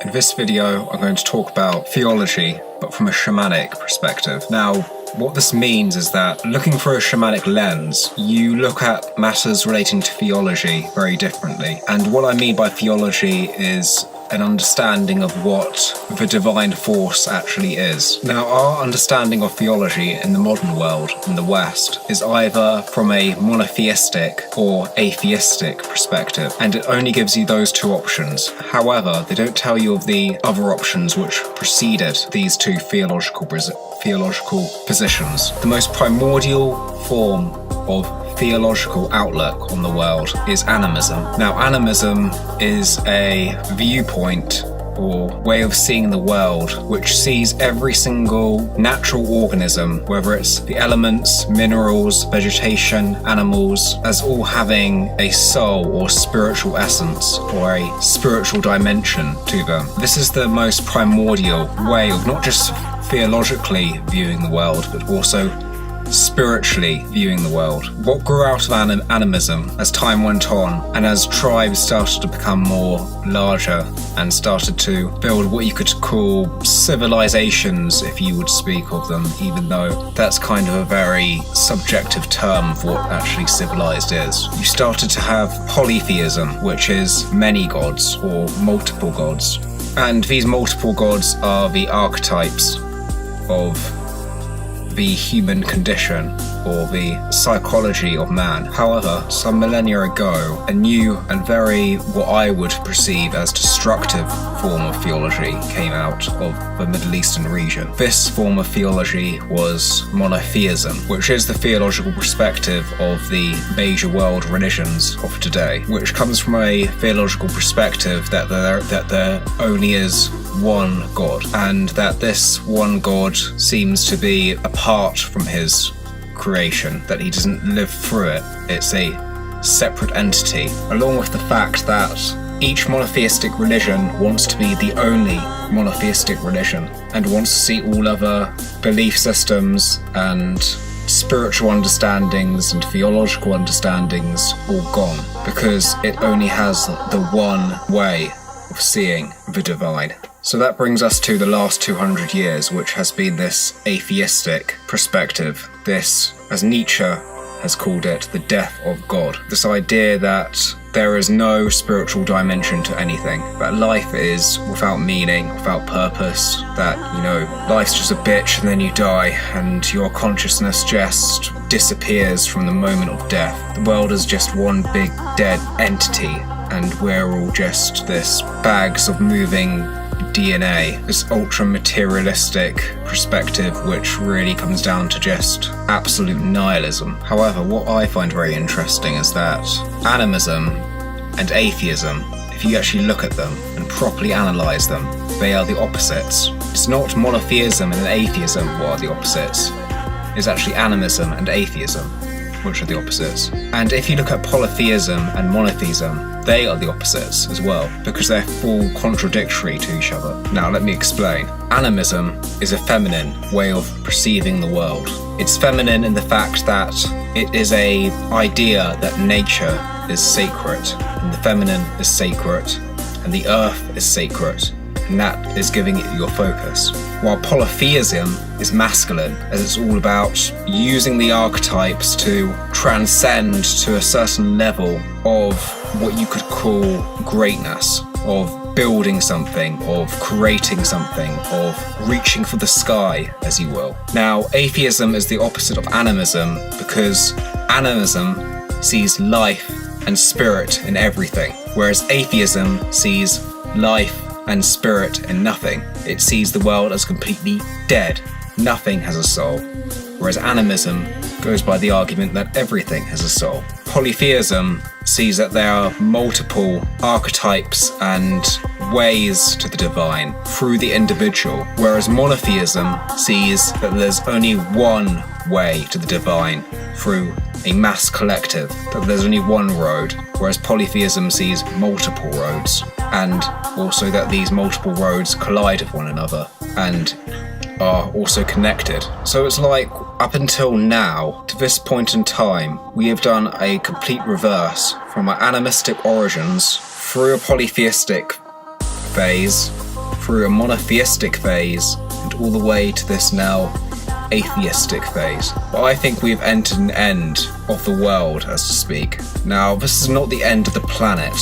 In this video, I'm going to talk about theology, but from a shamanic perspective. Now, what this means is that looking through a shamanic lens, you look at matters relating to theology very differently. And what I mean by theology is an understanding of what the divine force actually is. Now, our understanding of theology in the modern world, in the West, is either from a monotheistic or atheistic perspective, and it only gives you those two options. However, they don't tell you of the other options which preceded these two theological positions. The most primordial form of theological outlook on the world is animism. Now, animism is a viewpoint or way of seeing the world which sees every single natural organism, whether it's the elements, minerals, vegetation, animals, as all having a soul or spiritual essence or a spiritual dimension to them. This is the most primordial way of not just theologically viewing the world, but also spiritually viewing the world. What grew out of animism as time went on and as tribes started to become more larger and started to build what you could call civilizations, if you would speak of them, even though that's kind of a very subjective term of what actually civilized is. You started to have polytheism, which is many gods or multiple gods. And these multiple gods are the archetypes of the human condition or the psychology of man. However, some millennia ago, a new and very, what I would perceive as destructive form of theology came out of the Middle Eastern region. This form of theology was monotheism, which is the theological perspective of the major world religions of today, which comes from a theological perspective that there only is one God, and that this one God seems to be apart from his creation, that he doesn't live through it. It's a separate entity, along with the fact that each monotheistic religion wants to be the only monotheistic religion and wants to see all other belief systems and spiritual understandings and theological understandings all gone, because it only has the one way of seeing the divine. So that brings us to the last 200 years, which has been this atheistic perspective, this, as Nietzsche has called it, the death of God. This idea that there is no spiritual dimension to anything, that life is without meaning, without purpose, that, life's just a bitch and then you die and your consciousness just disappears from the moment of death. The world is just one big dead entity and we're all just this bags of moving DNA, this ultra-materialistic perspective which really comes down to just absolute nihilism. However, what I find very interesting is that animism and atheism, if you actually look at them and properly analyse them, they are the opposites. It's not monotheism and atheism what are the opposites. It's actually animism and atheism which are the opposites. And if you look at polytheism and monotheism, they are the opposites as well, because they're full contradictory to each other. Now let me explain. Animism is a feminine way of perceiving the world. It's feminine in the fact that it is an idea that nature is sacred, and the feminine is sacred, and the earth is sacred, and that is giving it your focus. While polytheism is masculine, as it's all about using the archetypes to transcend to a certain level of what you could call greatness, of building something, of creating something, of reaching for the sky, as you will. Now, atheism is the opposite of animism, because animism sees life and spirit in everything, whereas atheism sees life and spirit in nothing. It sees the world as completely dead. Nothing has a soul. Whereas animism goes by the argument that everything has a soul. Polytheism sees that there are multiple archetypes and ways to the divine through the individual, whereas monotheism sees that there's only one way to the divine through a mass collective, that there's only one road, whereas polytheism sees multiple roads, and also that these multiple roads collide with one another and are also connected. So it's like, up until now, to this point in time, we have done a complete reverse from our animistic origins through a polytheistic phase through a monotheistic phase and all the way to this now atheistic phase. But I think we've entered an end of the world, as to speak. Now, this is not the end of the planet.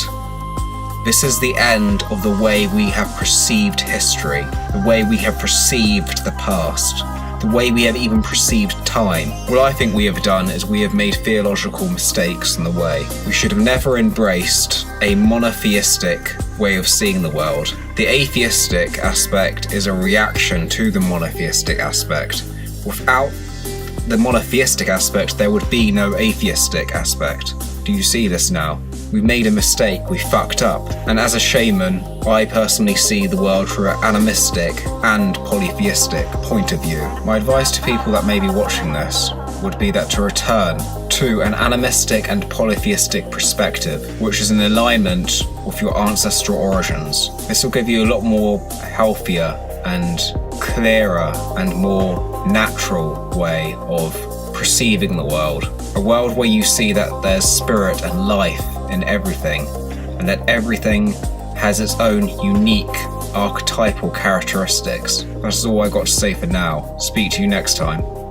This is the end of the way we have perceived history, the way we have perceived the past, the way we have even perceived time. What I think we have done is we have made theological mistakes in the way. We should have never embraced a monotheistic way of seeing the world. The atheistic aspect is a reaction to the monotheistic aspect. Without the monotheistic aspect, there would be no atheistic aspect. Do you see this now? We made a mistake, we fucked up. And as a shaman, I personally see the world through an animistic and polytheistic point of view. My advice to people that may be watching this would be that to return to an animistic and polytheistic perspective, which is in alignment with your ancestral origins. This will give you a lot more healthier and clearer and more natural way of perceiving the world. A world where you see that there's spirit and life in everything, and that everything has its own unique archetypal characteristics. That's all I got to say for now. Speak to you next time.